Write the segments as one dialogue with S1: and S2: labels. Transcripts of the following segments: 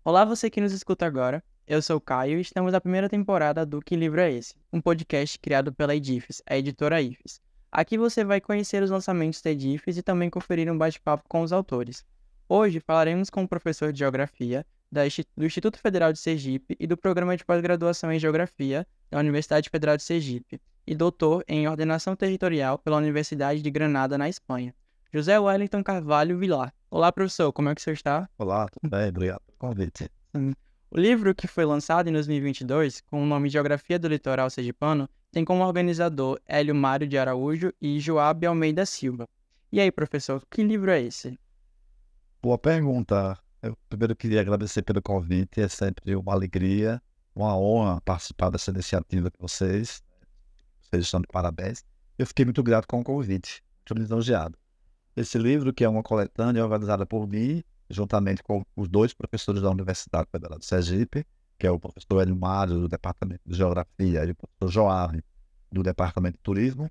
S1: Olá, você que nos escuta agora. Eu sou o Caio e estamos na primeira temporada do Que Livro é Esse? Um podcast criado pela Edifes, a editora IFES. Aqui você vai conhecer os lançamentos da Edifes e também conferir um bate-papo com os autores. Hoje falaremos com o professor de Geografia do Instituto Federal de Sergipe e do Programa de Pós-Graduação em Geografia da Universidade Federal de Sergipe e doutor em Ordenação Territorial pela Universidade de Granada, na Espanha, José Wellington Carvalho Vilar. Olá, professor, como é que o senhor está?
S2: Olá, tudo bem? Obrigado pelo convite.
S1: O livro, que foi lançado em 2022, com o nome Geografia do Litoral Sergipano, tem como organizador Hélio Mário de Araújo e Joabe Almeida Silva. E aí, professor, que livro é esse?
S2: Boa pergunta. Eu primeiro queria agradecer pelo convite. É sempre uma alegria, uma honra participar dessa iniciativa com vocês. Vocês estão de parabéns. Eu fiquei muito grato com o convite. Muito lisonjeado. Esse livro, que é uma coletânea organizada por mim, juntamente com os dois professores da Universidade Federal de Sergipe, que é o professor Hélio Mário, do Departamento de Geografia, e o professor Joabe, do Departamento de Turismo.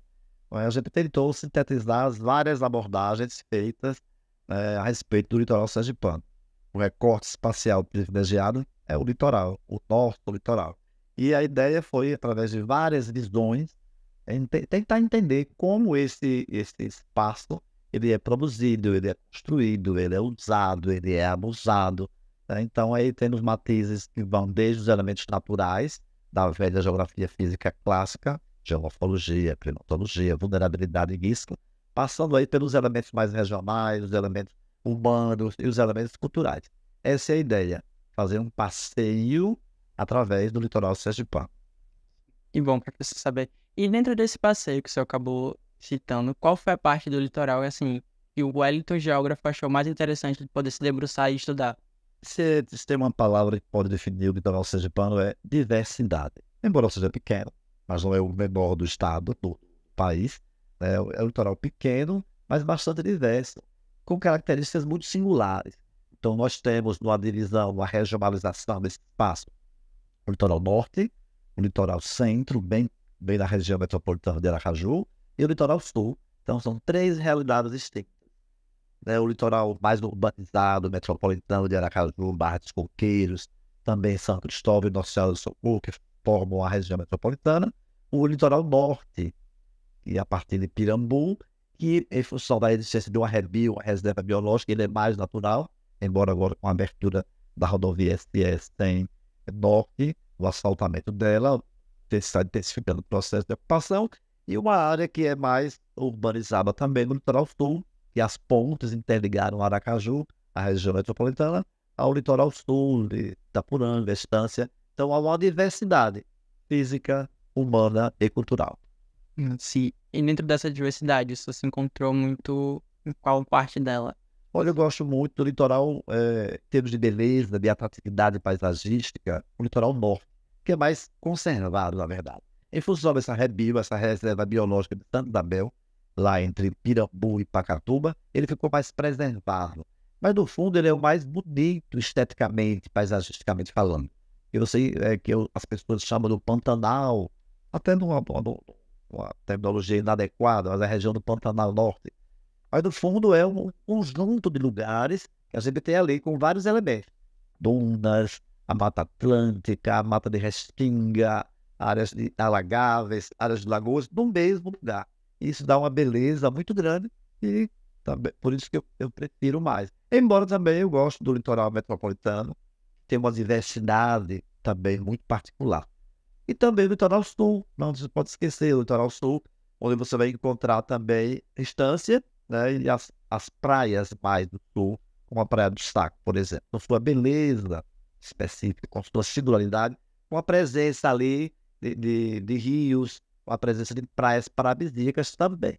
S2: A gente tentou sintetizar as várias abordagens feitas a respeito do litoral sergipano. O recorte espacial privilegiado é o litoral, o norte do litoral. E a ideia foi, através de várias visões, tentar entender como esse espaço ele é produzido, ele é construído, ele é usado, ele é abusado. Né? Então, aí tem os matizes que vão desde os elementos naturais, da velha geografia física clássica, geomorfologia, climatologia, vulnerabilidade e risco, passando aí pelos elementos mais regionais, os elementos humanos e os elementos culturais. Essa é a ideia, fazer um passeio através do litoral sergipano.
S1: E bom, para você saber. E dentro desse passeio que o senhor acabou citando, qual foi a parte do litoral, assim, que o Wellington, geógrafo, achou mais interessante de poder se debruçar e estudar?
S2: Se tem uma palavra que pode definir o litoral sergipano é diversidade. Embora seja pequeno, mas não é o menor do estado, do país, né? É um litoral pequeno, mas bastante diverso, com características muito singulares. Então, nós temos uma divisão, uma regionalização desse espaço. O litoral norte, o litoral centro, bem na região metropolitana de Aracaju, e o litoral sul. Então, são três realidades distintas. Né? O litoral mais urbanizado, metropolitano de Aracaju, Barra dos Coqueiros, também São Cristóvão e Nossa Senhora do Socorro, que formam a região metropolitana. O litoral norte, e a partir de Pirambu, que em função da existência de uma REBIO, uma reserva biológica, ele é mais natural, embora agora com a abertura da rodovia SS tem norte, o asfaltamento dela, está intensificando o processo de ocupação, e uma área que é mais urbanizada também no litoral sul, e as pontes interligaram Aracaju, a região metropolitana, ao litoral sul de Itapuranga, Estância. Então há uma diversidade física, humana e cultural.
S1: Sim. E dentro dessa diversidade, o senhor se encontrou muito em qual parte dela?
S2: Olha, eu gosto muito do litoral, em termos de beleza, de atratividade paisagística, o litoral norte, que é mais conservado, na verdade. Em função dessa REBIO, essa reserva biológica de Santa Isabel, lá entre Pirambu e Pacatuba, ele ficou mais preservado. Mas, no fundo, ele é o mais bonito esteticamente, paisagisticamente falando. Eu sei que as pessoas chamam do Pantanal, até numa terminologia inadequada, mas é a região do Pantanal Norte. Mas, no fundo, é um conjunto de lugares que a gente tem ali com vários elementos. Dunas, a Mata Atlântica, a Mata de Restinga, áreas alagáveis, áreas de lagoas, no mesmo lugar. Isso dá uma beleza muito grande e também, por isso que eu prefiro mais. Embora também eu gosto do litoral metropolitano, tem uma diversidade também muito particular. E também o litoral sul, não se pode esquecer o litoral sul, onde você vai encontrar também Estância, né, e as praias mais do sul, como a Praia do Saco, por exemplo, com sua beleza específica, com sua singularidade, com a presença ali de rios, com a presença de praias paradisíacas também.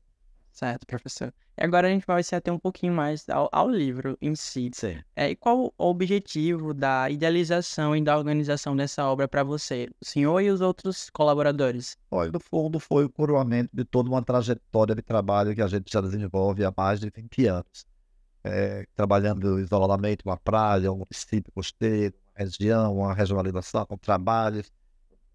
S1: Certo, professor. E agora a gente vai se ater um pouquinho mais ao livro em si.
S2: Sim.
S1: E qual o objetivo da idealização e da organização dessa obra para você, o senhor e os outros colaboradores?
S2: Olha, no fundo, foi o coroamento de toda uma trajetória de trabalho que a gente já desenvolve há mais de 20 anos. Trabalhando isoladamente uma praia, um município costeiro, uma região, uma regionalização com trabalhos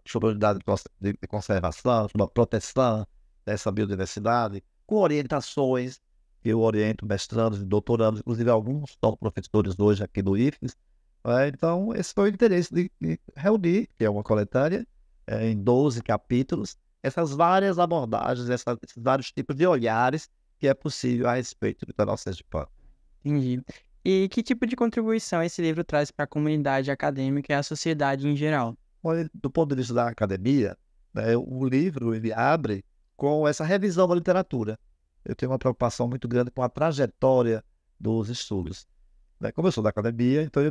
S2: sobre unidade de conservação, sobre a proteção dessa biodiversidade, com orientações que eu oriento mestrandos e doutorandos, inclusive alguns são professores hoje aqui do IFES, Então, esse foi o interesse de reunir, que é uma coletânea, em 12 capítulos, essas várias abordagens, esses vários tipos de olhares que é possível a respeito do litoral sergipano.
S1: Entendi. E que tipo de contribuição esse livro traz para a comunidade acadêmica e a sociedade em geral?
S2: Olha, do ponto de vista da academia, né, o livro ele abre com essa revisão da literatura. Eu tenho uma preocupação muito grande com a trajetória dos estudos, né? Como eu sou da academia, então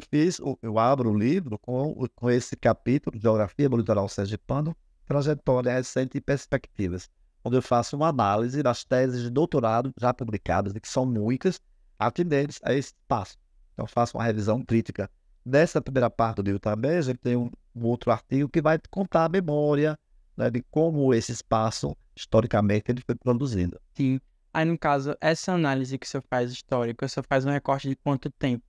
S2: eu abro o livro com esse capítulo, Geografia do Litoral Sergipano, Trajetória Recente e Perspectivas, onde eu faço uma análise das teses de doutorado já publicadas, e que são muitas, atinentes a esse espaço. Então, eu faço uma revisão crítica. Nessa primeira parte do livro também, a gente tem um outro artigo que vai contar a memória, né, de como esse espaço, historicamente, ele foi produzido.
S1: Sim. Aí, no caso, essa análise que o senhor faz histórica, o senhor faz um recorte de quanto tempo?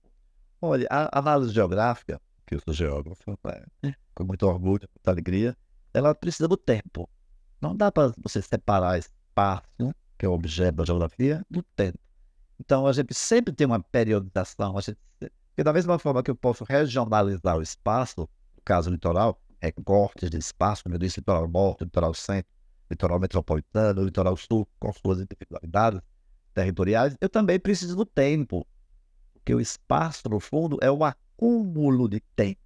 S2: Olha, a análise geográfica, que eu sou geógrafo, né, com muito orgulho, muita alegria, ela precisa do tempo. Não dá para você separar espaço, que é o objeto da geografia, do tempo. Então, a gente sempre tem uma periodização. Porque da mesma forma que eu posso regionalizar o espaço, no caso litoral, recortes de espaço, como eu disse, litoral norte, litoral centro, litoral metropolitano, litoral sul, com suas individualidades territoriais, eu também preciso do tempo, porque o espaço, no fundo, é um acúmulo de tempos.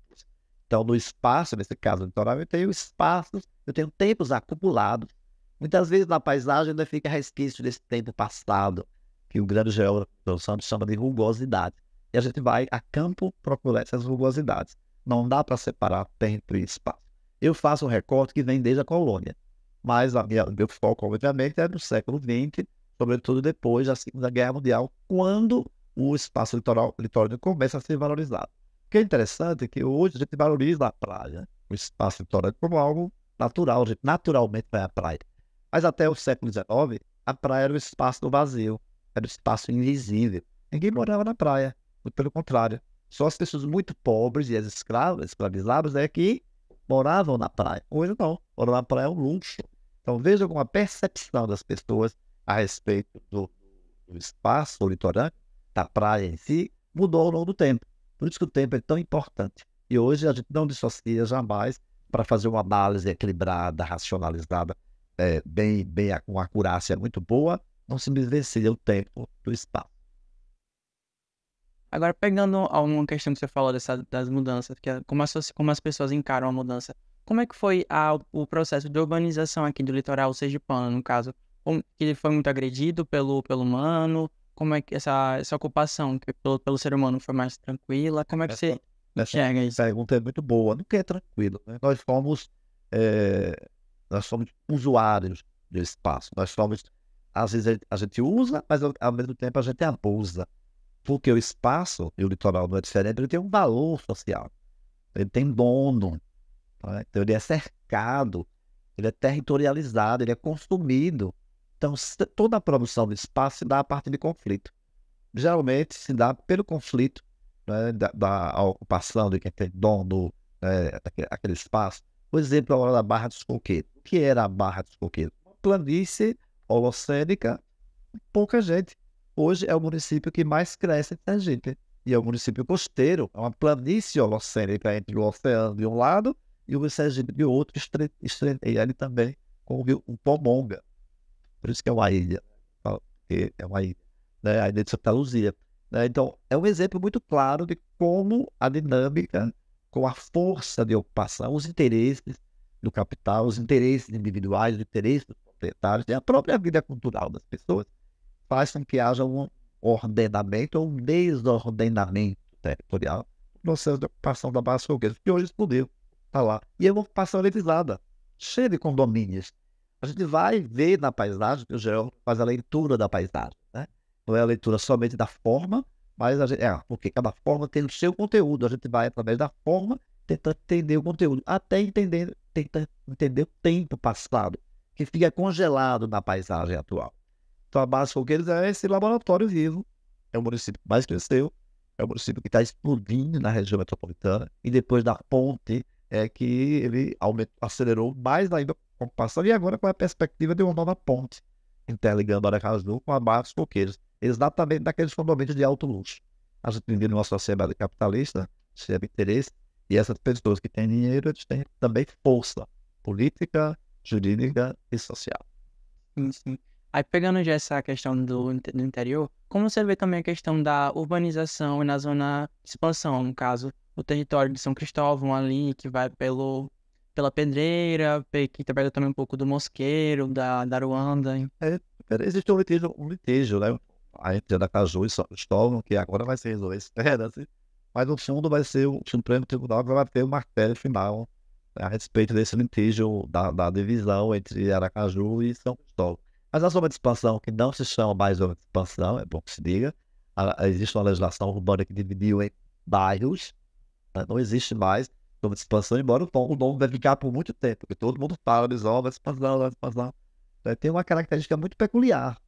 S2: Então, no espaço, nesse caso litoral, eu tenho tempos acumulados. Muitas vezes na paisagem ainda fica resquício desse tempo passado, que o grande geógrafo Milton Santos chama de rugosidade. E a gente vai a campo procurar essas rugosidades. Não dá para separar tempo e espaço. Eu faço um recorte que vem desde a colônia, mas o meu foco, obviamente, é no século XX, sobretudo depois da Segunda Guerra Mundial, quando o espaço litorâneo começa a ser valorizado. O que é interessante é que hoje a gente valoriza a praia, o espaço litorâneo, como algo natural, a gente naturalmente vai à praia. Mas até o século XIX, a praia era o espaço do vazio, era o espaço invisível. Ninguém morava na praia, muito pelo contrário. Só as pessoas muito pobres e as escravizadas que moravam na praia. Hoje não, morar na praia é um luxo. Então veja como a percepção das pessoas a respeito do espaço litorâneo, da praia em si, mudou ao longo do tempo. Por isso que o tempo é tão importante. E hoje a gente não dissocia jamais para fazer uma análise equilibrada, racionalizada, com uma acurácia muito boa, não se vivencia o tempo do espaço.
S1: Agora, pegando alguma questão que você falou das mudanças, que é como as pessoas encaram a mudança, como é que foi o processo de urbanização aqui do litoral sergipano, no caso? Que ele foi muito agredido pelo humano? Como é que essa ocupação que pelo ser humano foi mais tranquila? Como é que você enxerga isso?
S2: Essa pergunta é muito boa. Nunca é tranquilo, né? Nós somos usuários do espaço. Às vezes a gente usa, mas ao mesmo tempo a gente abusa. Porque o espaço, e o litoral não é diferente, ele tem um valor social. Ele tem dono, né? Então ele é cercado, ele é territorializado, ele é consumido. Então toda a produção do espaço se dá a partir de conflito. Geralmente se dá pelo conflito, né, da ocupação de quem tem dono, aquele espaço. Por exemplo, a hora da Barra dos Coqueiros. O que era a Barra dos Coqueiros? Uma planície holocênica, pouca gente. Hoje é o município que mais cresce em Sergipe. E é o município costeiro, é uma planície holocênica entre o oceano de um lado e o Sergipe de outro, e ele também com o Pomonga. Por isso que é uma ilha. É uma ilha, né? A ilha de Santa Luzia. Né? Então, é um exemplo muito claro de como a dinâmica, com a força de ocupação, os interesses do capital, os interesses individuais, os interesses dos proprietários e a própria vida cultural das pessoas, faz com que haja um ordenamento ou um desordenamento territorial no processo de ocupação da Barra dos Coqueiros, que hoje explodiu, está lá. E é uma ocupação elitizada, cheia de condomínios. A gente vai ver na paisagem, que o geógrafo faz a leitura da paisagem, né? Não é a leitura somente da forma, mas porque cada forma tem o seu conteúdo. A gente vai, através da forma, tentando entender o conteúdo, até tentar entender o tempo passado, que fica congelado na paisagem atual. Então, a Barra dos Coqueiros é esse laboratório vivo. É o município que mais cresceu, é o município que está explodindo na região metropolitana, e depois da ponte é que ele acelerou mais ainda a ocupação, e agora com a perspectiva de uma nova ponte interligando Aracaju com a Barra dos Coqueiros, exatamente naqueles condomínios de alto luxo. A gente vive numa sociedade capitalista, recebe interesse, e essas pessoas que têm dinheiro, eles têm também força política, jurídica e social.
S1: Sim, sim. Aí pegando já essa questão do interior, como você vê também a questão da urbanização e na zona de expansão, no caso, o território de São Cristóvão ali, que vai pela Pedreira, que pega também um pouco do Mosqueiro, da Aruanda.
S2: Existe um litígio, né? A entre Aracaju e São Cristóvão, que agora vai ser resolvido, espera-se, mas no fundo vai ser o Supremo Tribunal que vai ter o martelo final, né, a respeito desse litígio da divisão entre Aracaju e São Cristóvão. Mas a zona de expansão, que não se chama mais zona de expansão, é bom que se diga, existe uma legislação urbana que dividiu em bairros, né? Não existe mais zona de expansão, embora o nome vai ficar por muito tempo, porque todo mundo fala de zona de expansão, zona de expansão. Tem uma característica muito peculiar.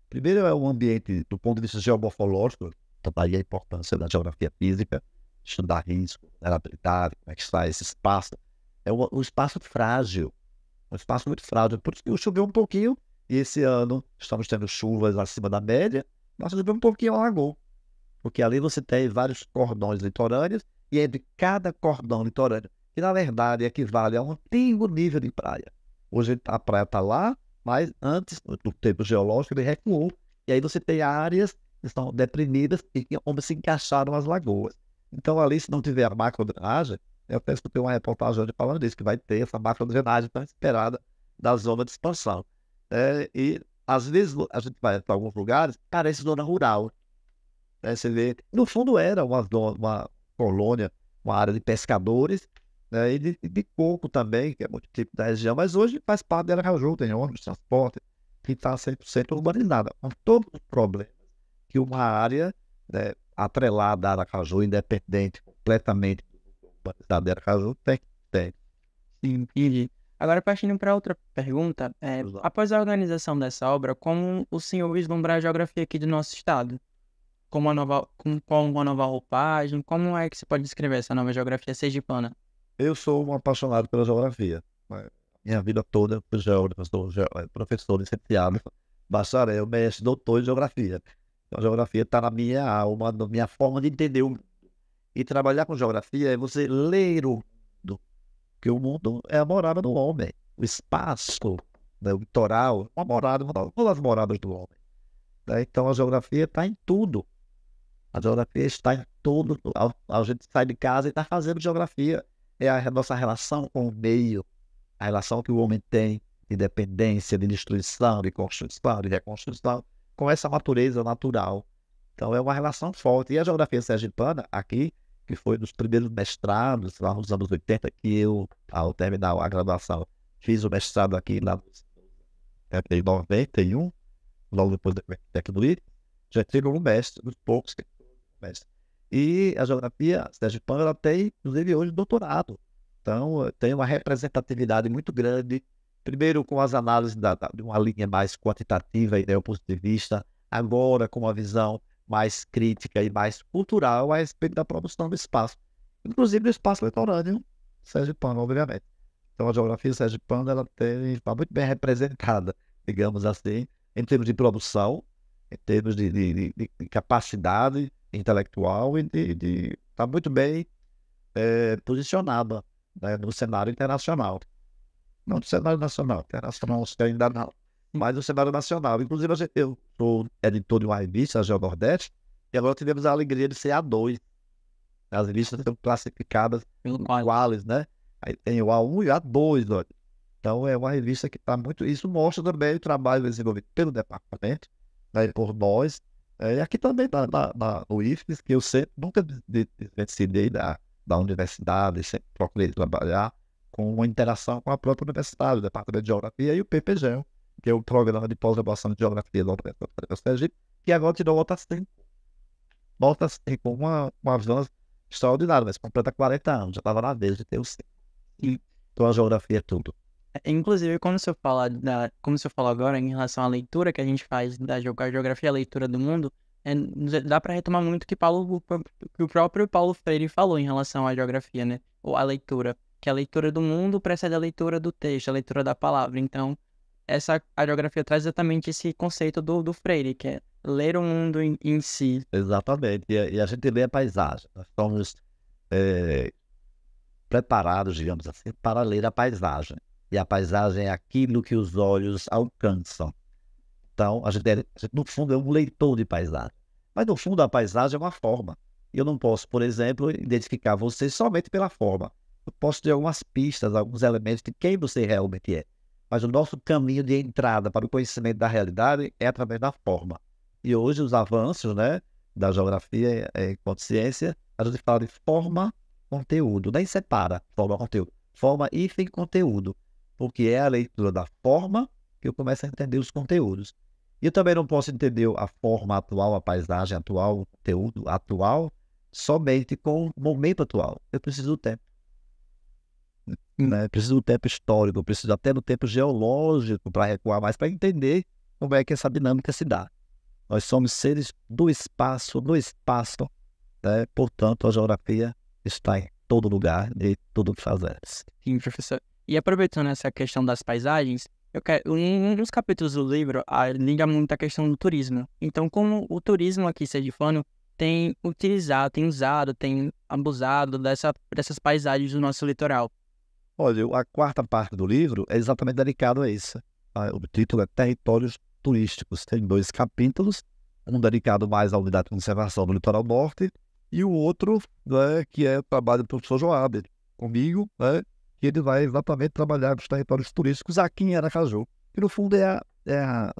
S2: Primeiro é um ambiente, do ponto de vista geomorfológico, daí a importância da geografia física, estudar risco, vulnerabilidade, como é que está esse espaço. É um espaço frágil, um espaço muito frágil. Por isso que choveu um pouquinho, e esse ano estamos tendo chuvas acima da média, mas choveu um pouquinho, alagou. Porque ali você tem vários cordões litorâneos, e entre cada cordão litorâneo, que na verdade equivale a um antigo nível de praia. Hoje a praia está lá, mas antes, no tempo geológico, ele recuou. E aí você tem áreas que estão deprimidas e onde se encaixaram as lagoas. Então ali, se não tiver a macrodrenagem, eu até escutei uma reportagem hoje falando disso, que vai ter essa macrodrenagem tão esperada da zona de expansão. E às vezes a gente vai para alguns lugares, parece zona rural. Você vê, no fundo era uma colônia, uma área de pescadores, né, e de coco também, que é muito típico da região, mas hoje faz parte da Aracaju, tem ônibus, transporte, que está 100% urbanizada, com todos os problemas que uma área, né, atrelada à Aracaju, independente completamente da urbanidade da Aracaju, tem.
S1: Sim, entendi. Agora, partindo para outra pergunta,
S2: Exato.
S1: após a organização dessa obra, como o senhor vislumbra a geografia aqui do nosso estado? Com uma nova roupagem? Como é que você pode descrever essa nova geografia sergipana?
S2: Eu sou um apaixonado pela geografia, né? Minha vida toda eu fui geógrafo, sou professor licenciado, bacharel, mestre, doutor em geografia. Então, a geografia está na minha alma, na minha forma de entender o mundo. E trabalhar com geografia é você ler o mundo, porque o mundo é a morada do homem. O espaço, né, o litoral, uma morada, uma das moradas do homem, né? Então a geografia está em tudo. A geografia está em tudo. A gente sai de casa e está fazendo geografia. É a nossa relação com o meio, a relação que o homem tem de dependência, de destruição, de construção, de reconstrução, com essa natureza natural. Então é uma relação forte. E a geografia sergipana, aqui, que foi dos primeiros mestrados, lá nos anos 80, que eu, ao terminar a graduação, fiz o mestrado aqui lá em 91, logo depois da tecnologia, já tive um mestre, dos poucos que mestre. E a geografia sergipana, ela tem, inclusive, hoje doutorado. Então, tem uma representatividade muito grande, primeiro com as análises de uma linha mais quantitativa e neopositivista, agora com uma visão mais crítica e mais cultural a respeito da produção do espaço, inclusive do espaço litorâneo sergipano, obviamente. Então, a geografia sergipana, ela está muito bem representada, digamos assim, em termos de produção, em termos de capacidade intelectual e está muito bem posicionada, né, no cenário internacional. Não no cenário nacional, internacional acho que ainda não, mas no cenário nacional. Inclusive, eu sou editor de uma revista, a Geonordeste, e agora tivemos a alegria de ser A2. As revistas são classificadas
S1: Pelo
S2: em
S1: qual?
S2: quales, né? Aí tem o A1 e o A2, olha. Então, é uma revista que está muito... Isso mostra também o trabalho desenvolvido pelo departamento, né, por nós. E aqui também no IFES, que eu sempre nunca desvencilhei da universidade, sempre procurei trabalhar com uma interação com a própria universidade, o Departamento de Geografia e o PPGEO, que é o Programa de Pós-Graduação de Geografia da Universidade Federal do Sergipe, que agora tirou nota 5. Nota 5, uma avanço extraordinário, mas completa 40 anos, já estava na vez de ter o 5. Então a geografia é tudo.
S1: Inclusive, como o senhor falou agora, em relação à leitura que a gente faz da geografia, a leitura do mundo, dá para retomar muito o que o próprio Paulo Freire falou em relação à geografia, né? Ou a leitura, que a leitura do mundo precede a leitura do texto, a leitura da palavra. Então, a geografia traz exatamente esse conceito do Freire, que é ler o mundo em si.
S2: Exatamente, e a gente lê a paisagem. Nós somos preparados, digamos assim, para ler a paisagem. E a paisagem é aquilo que os olhos alcançam. Então, a gente, no fundo, é um leitor de paisagem. Mas, no fundo, a paisagem é uma forma. Eu não posso, por exemplo, identificar você somente pela forma. Eu posso ter algumas pistas, alguns elementos de quem você realmente é. Mas o nosso caminho de entrada para o conhecimento da realidade é através da forma. E hoje, os avanços, né, da geografia enquanto ciência, a gente fala de forma, conteúdo. Nem separa forma, conteúdo. Forma, hífen, conteúdo. Porque é a leitura da forma que eu começo a entender os conteúdos. E eu também não posso entender a forma atual, a paisagem atual, o conteúdo atual, somente com o momento atual. Eu preciso do tempo. Né? Preciso do tempo histórico, preciso até do tempo geológico para recuar mais, para entender como é que essa dinâmica se dá. Nós somos seres do espaço, né? Portanto, a geografia está em todo lugar e tudo que fazemos.
S1: Sim, professor. E aproveitando essa questão das paisagens, um dos capítulos do livro liga muito a questão do turismo. Então, como o turismo aqui sergipano tem usado, tem abusado dessas paisagens do nosso litoral.
S2: Olha, a quarta parte do livro é exatamente dedicado a isso. O título é Territórios Turísticos. Tem 2 capítulos, um dedicado mais à unidade de conservação do litoral norte e o outro, né, que é o trabalho do professor Joab, comigo, né, que ele vai exatamente trabalhar com os territórios turísticos aqui em Aracaju. Que no fundo é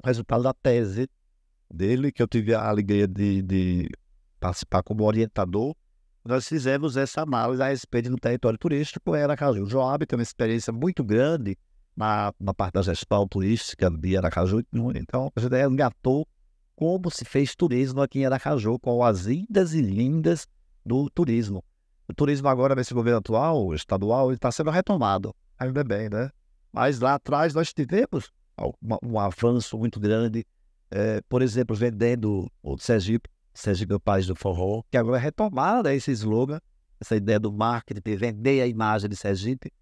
S2: o resultado da tese dele, que eu tive a alegria de participar como orientador. Nós fizemos essa análise a respeito do território turístico em Aracaju. O Joab tem uma experiência muito grande na parte da gestão turística de Aracaju. Então, a gente engatou como se fez turismo aqui em Aracaju, com as indas e lindas do turismo. O turismo agora, nesse governo atual, estadual, está sendo retomado, ainda bem, né? Mas lá atrás nós tivemos um avanço muito grande, por exemplo, vendendo o Sergipe é o país do forró, que agora é retomada esse slogan, essa ideia do marketing, de vender a imagem de Sergipe.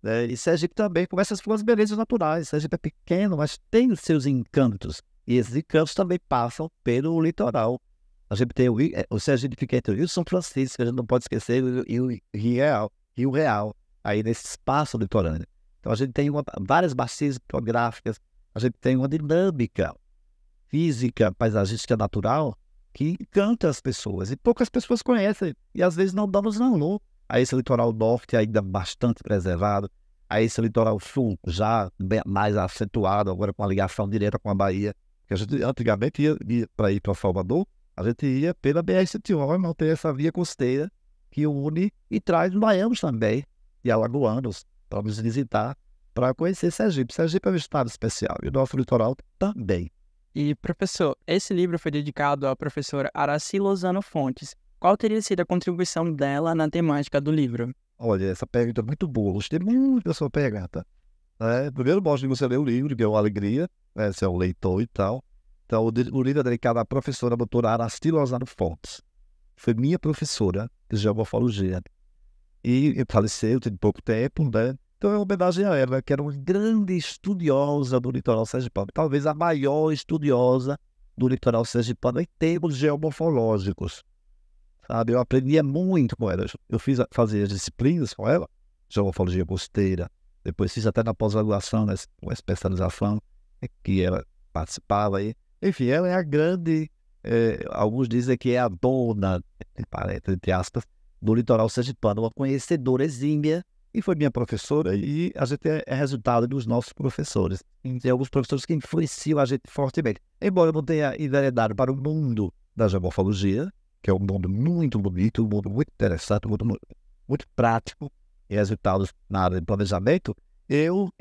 S2: Né? E Sergipe também com essas suas belezas naturais. Sergipe é pequeno, mas tem os seus encantos. E esses encantos também passam pelo litoral. A gente tem o Sergipe fica entre o Rio São Francisco, que a gente não pode esquecer, e o Rio Real, aí nesse espaço litorâneo. Então a gente tem várias bacias hidrográficas, a gente tem uma dinâmica física, paisagística natural, que encanta as pessoas, e poucas pessoas conhecem, e às vezes não damos valor a esse litoral norte ainda bastante preservado, a esse litoral sul já bem mais acentuado, agora com a ligação direta com a Bahia, que a gente antigamente ia para ir para Salvador, a gente ia pela BR-101, não tem essa via costeira que une e traz baianos também, e alagoanos, para nos visitar, para conhecer Sergipe. Sergipe é um estado especial, e o nosso litoral também.
S1: E, professor, esse livro foi dedicado à professora Araci Lozano Fontes. Qual teria sido a contribuição dela na temática do livro?
S2: Olha, essa pergunta é muito boa. Gostei muito da sua pergunta. Primeiro, mostra que você lê o livro, que é uma alegria, né? Você é um leitor e tal. Então, o livro é dedicado à professora doutora Araci Lozano Fontes. Foi minha professora de geomorfologia. E faleceu tem pouco tempo, né? Então é uma homenagem a ela, que era uma grande estudiosa do litoral sergipano, talvez a maior estudiosa do litoral sergipano em termos geomorfológicos. Sabe? Eu aprendia muito com ela. Eu fazia disciplinas com ela, geomorfologia costeira, depois fiz até na pós-graduação, né, uma especialização que ela participava aí. Enfim, ela é a grande, alguns dizem que é a dona, entre aspas, do litoral sergipano, uma conhecedora exímia, e foi minha professora, e a gente é resultado dos nossos professores. Tem alguns professores que influenciam a gente fortemente. Embora eu não tenha enveredado para o mundo da geomorfologia, que é um mundo muito bonito, um mundo muito interessante, muito prático, e resultados na área de planejamento, eu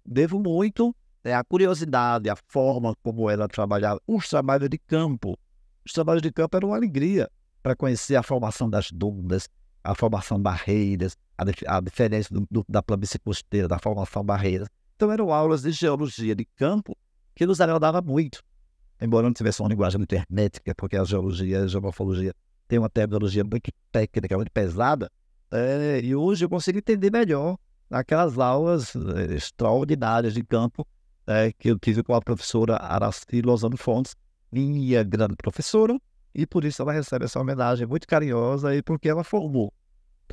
S2: devo muito à curiosidade, à forma como ela trabalhava, os trabalhos de campo. Os trabalhos de campo eram uma alegria para conhecer a formação das dunas, a formação de barreiras, a diferença da planície costeira, da formação de barreiras. Então eram aulas de geologia de campo que nos agradavam muito. Embora não tivesse uma linguagem muito hermética, porque a geologia e a geomorfologia tem uma terminologia muito técnica, muito pesada, e hoje eu consigo entender melhor aquelas aulas extraordinárias de campo que eu tive com a professora Araci Lozano Fontes, minha grande professora, e por isso ela recebe essa homenagem muito carinhosa, e porque ela formou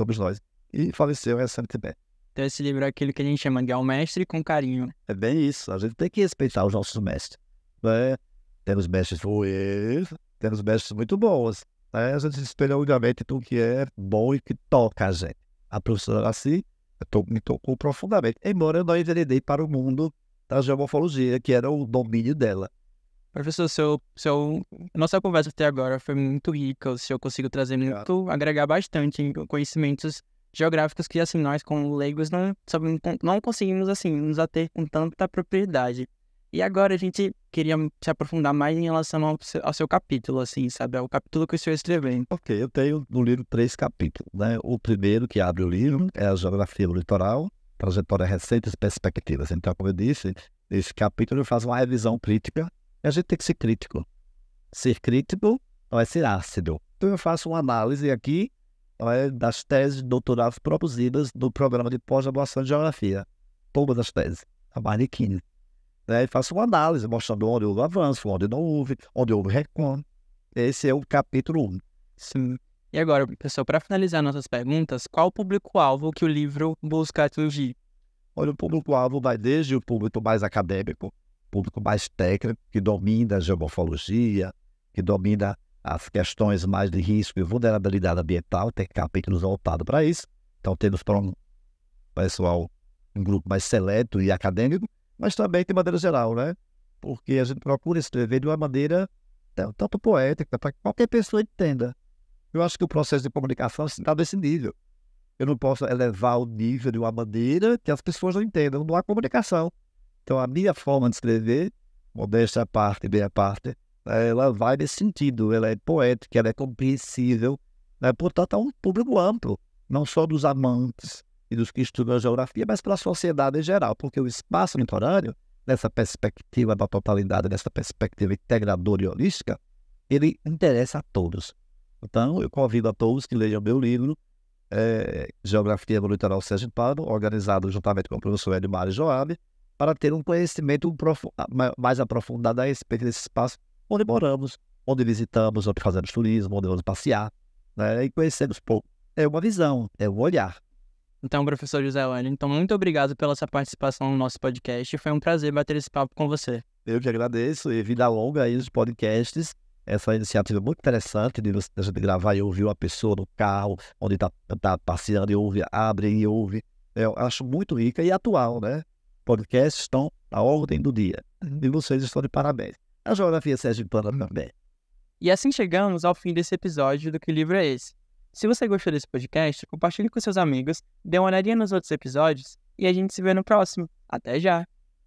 S2: todos nós. E faleceu recentemente.
S1: Então esse livro é aquele que a gente chama de Ao Mestre com Carinho.
S2: É bem isso, a gente tem que respeitar os nossos mestres, né? Temos mestres ruins, temos mestres muito bons, né? A gente se espelha obviamente em tudo que é bom e que toca a gente. A professora assim me tocou profundamente, embora eu não enveredei para o mundo da geomorfologia, que era o domínio dela.
S1: Professor, nossa conversa até agora foi muito rica, o senhor conseguiu trazer muito, agregar bastante em conhecimentos geográficos que, assim, nós como leigos não conseguimos, assim, nos ater com tanta propriedade. E agora a gente queria se aprofundar mais em relação ao seu capítulo, assim, sabe? Ao capítulo que o senhor escreveu.
S2: Ok, eu tenho no livro 3 capítulos, né? O primeiro que abre o livro é a geografia do litoral, trajetória, receitas e perspectivas. Então, como eu disse, nesse capítulo eu faço uma revisão crítica. E a gente tem que ser crítico. Ser crítico não é ser ácido. Então eu faço uma análise aqui das teses de doutorado produzidas no programa de pós-graduação de geografia. Todas as teses, a mais de 15. E faço uma análise mostrando onde houve avanço, onde não houve, onde houve recuo. Esse é o capítulo 1.
S1: Sim. E agora, pessoal, para finalizar nossas perguntas, qual o público-alvo que o livro busca atingir?
S2: Olha, o público-alvo vai desde o público mais acadêmico, público mais técnico, que domina a geomorfologia, que domina as questões mais de risco e vulnerabilidade ambiental, tem capítulos voltados para isso. Então temos para um pessoal, um grupo mais seleto e acadêmico, mas também de maneira geral, né? Porque a gente procura escrever de uma maneira tanto poética, para que qualquer pessoa entenda. Eu acho que o processo de comunicação está nesse nível. Eu não posso elevar o nível de uma maneira que as pessoas não entendam, não há comunicação. Então, a minha forma de escrever, modéstia à parte, bem à parte, ela vai nesse sentido, ela é poética, ela é compreensível, né? Portanto, é um público amplo, não só dos amantes e dos que estudam a geografia, mas para a sociedade em geral, porque o espaço litorâneo, nessa perspectiva da totalidade, nessa perspectiva integradora e holística, ele interessa a todos. Então, eu convido a todos que leiam meu livro, Geografia do Litoral Sergipano, organizado juntamente com o professor Edmário Joab, para ter um conhecimento mais aprofundado a respeito desse espaço onde moramos, onde visitamos, onde fazemos turismo, onde vamos passear, né? E conhecemos pouco. É uma visão, é um olhar.
S1: Então, professor José Wellington, muito obrigado pela sua participação no nosso podcast. Foi um prazer bater esse papo com você.
S2: Eu que agradeço, e vida longa aí dos podcasts. Essa iniciativa é muito interessante de a gente gravar e ouvir uma pessoa no carro, onde está passeando e ouve, abre e ouve. Eu acho muito rica e atual, né? Podcasts estão à ordem do dia. E vocês estão de parabéns. A geografia sergipana também.
S1: E assim chegamos ao fim desse episódio do Que Livro é Esse? Se você gostou desse podcast, compartilhe com seus amigos, dê uma olhadinha nos outros episódios e a gente se vê no próximo. Até já!